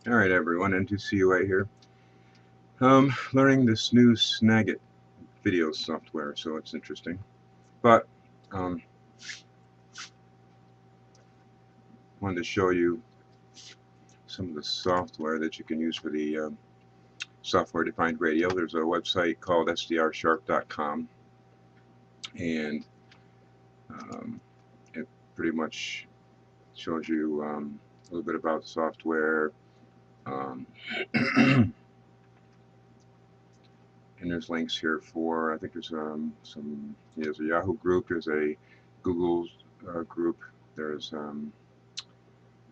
Alright everyone, N2CU right here. Learning this new Snagit video software, so it's interesting. But wanted to show you some of the software that you can use for the software-defined radio. There's a website called sdrsharp.com, and it pretty much shows you a little bit about the software. And there's links here for, I think there's there's a Yahoo group, there's a Google group, there's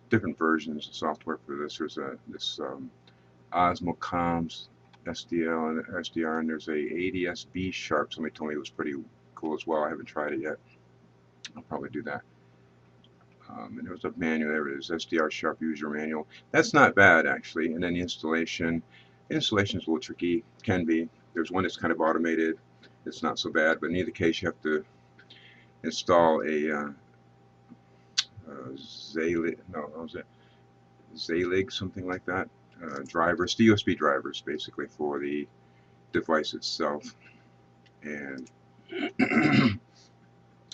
different versions of software for this. There's this Osmocomms SDR, and there's a ADSB Sharp. Somebody told me it was pretty cool as well. I haven't tried it yet. I'll probably do that. And there was a manual. There it is, SDR Sharp user manual. That's not bad actually. And then the installation is a little tricky. Can be. There's one that's kind of automated. It's not so bad, but in either case you have to install a Zelig, something like that. Drivers, the USB drivers basically for the device itself, and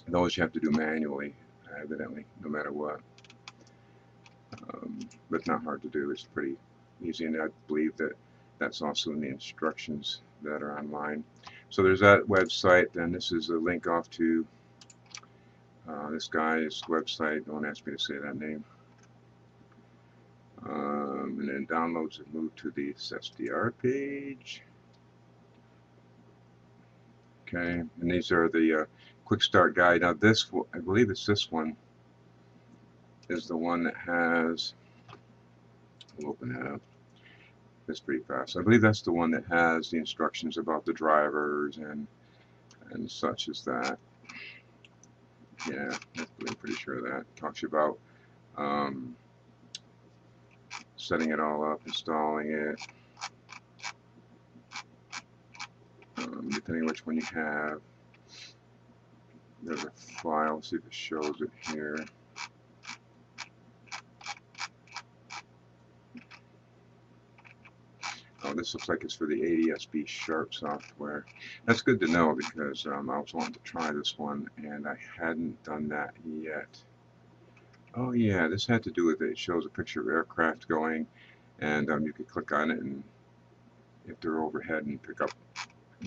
those you have to do manually, evidently, no matter what. But not hard to do. It's pretty easy, and I believe that that's also in the instructions that are online. So there's that website. Then this is a link off to this guy's website. Don't ask me to say that name. And then downloads and move to the SDR page. Okay, and these are the quick start guide. Now this, I believe it's this one, is the one that has, we'll open that up. It's pretty fast. I believe that's the one that has the instructions about the drivers and such as that. Yeah, I'm pretty sure that talks about setting it all up, installing it, depending on which one you have. There's a file, see if it shows it here. Oh, this looks like it's for the ADSB Sharp software. That's good to know because I was wanting to try this one and I hadn't done that yet. Oh yeah, this had to do with it. It shows a picture of aircraft going, and you could click on it and if they're overhead and pick up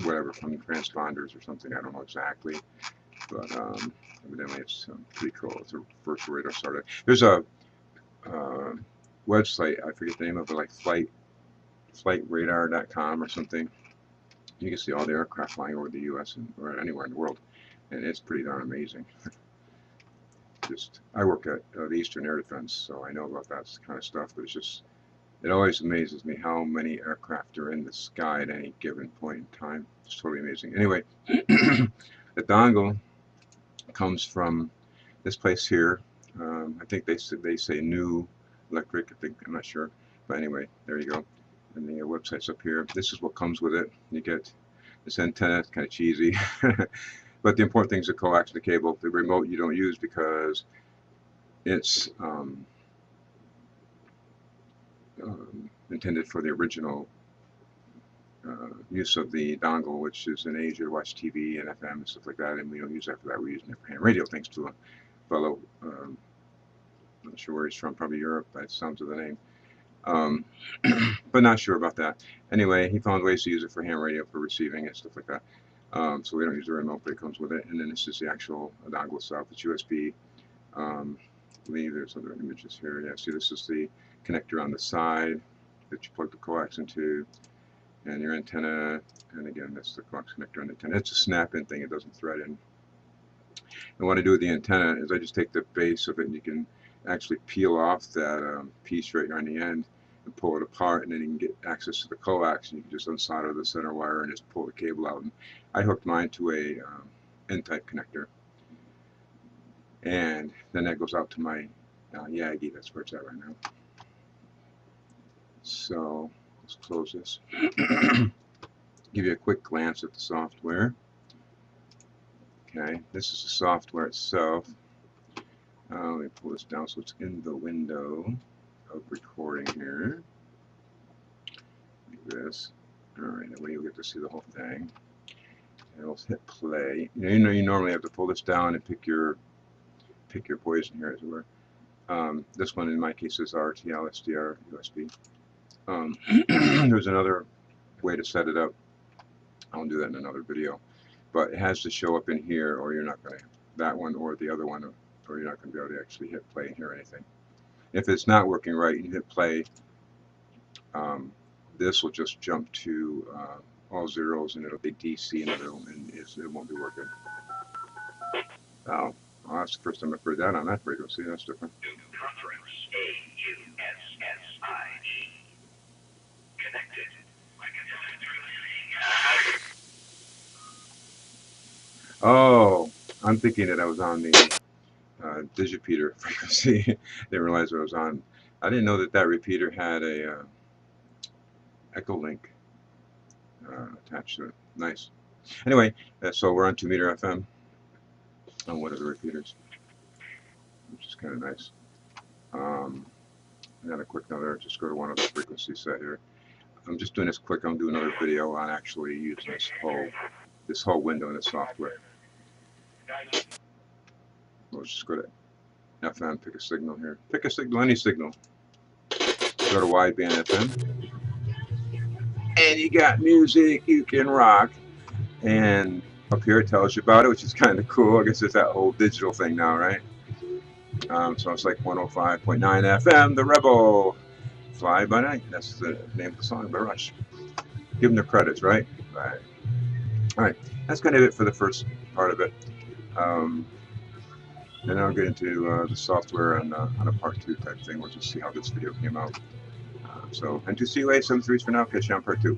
whatever from transponders or something. I don't know exactly, but evidently it's pretty cool. It's a virtual radar starter. There's a website, I forget the name of it, like flightradar.com or something. You can see all the aircraft flying over the U.S. or anywhere in the world, and it's pretty darn amazing. I work at the Eastern Air Defense, so I know about that kind of stuff, but it always amazes me how many aircraft are in the sky at any given point in time. It's totally amazing. Anyway, the dongle comes from this place here. I think they say NOOELEC. I'm not sure, but anyway, there you go. And the website's up here. This is what comes with it. You get this antenna. It's kind of cheesy, but the important thing is the coax, the cable. The remote you don't use because it's intended for the original use of the dongle, which is in Asia to watch TV and FM and stuff like that, and we don't use that for that. We're using it for ham radio, thanks to a fellow, I'm not sure where he's from, probably Europe by the sounds of the name, but not sure about that. Anyway, he found ways to use it for ham radio, for receiving and stuff like that. So we don't use the remote, but it comes with it. And then this is the actual dongle itself. It's USB. I believe there's other images here. Yeah, see, this is the connector on the side that you plug the coax into, and your antenna, and again, that's the coax connector on the antenna. It's a snap-in thing, it doesn't thread in. And what I do with the antenna is I just take the base of it, and you can actually peel off that piece right here on the end and pull it apart, and then you can get access to the coax, and you can just unsolder the center wire and just pull the cable out. And I hooked mine to a N-type connector, and then that goes out to my Yagi. That's where it's at right now. So let's close this. Give you a quick glance at the software. Okay, this is the software itself. Let me pull this down so it's in the window of recording here. this. Alright, that way you'll get to see the whole thing. And we'll hit play. You know, you normally have to pull this down and pick your poison here, as it were. This one in my case is RTL SDR USB. There's another way to set it up. I'll do that in another video. But it has to show up in here, or you're not going to, that one or the other one, or you're not going to be able to actually hit play and hear anything. If it's not working right, you hit play. This will just jump to all zeros, and it'll be DC in the middle, and it won't be working. Oh, well, that's the first time I've heard that on that frequency. That's different. Conference AUSSIE connected. Oh, I'm thinking that I was on the digipeater frequency. Didn't realize what I was on. I didn't know that that repeater had a echo link attached to it. Nice. Anyway, so we're on 2 meter FM on one of the repeaters, which is kind of nice. And then a quick note there, just go to one of the frequencies set here. I'm just doing this quick. I'm doing another video on actually using this whole window in the software. We'll just go to FM, pick a signal here. Pick a signal, any signal. Go to wideband FM. And you got music you can rock. And up here it tells you about it, which is kind of cool. I guess it's that whole digital thing now, right? So it's like 105.9 FM, The Rebel. Fly by Night. That's the name of the song by Rush. Give them their credits, right? Right. Alright, that's kind of it for the first part of it. And then I'll get into the software on a part 2 type thing. We'll just see how this video came out. And to see you later, 7 3s for now. Catch you on part 2.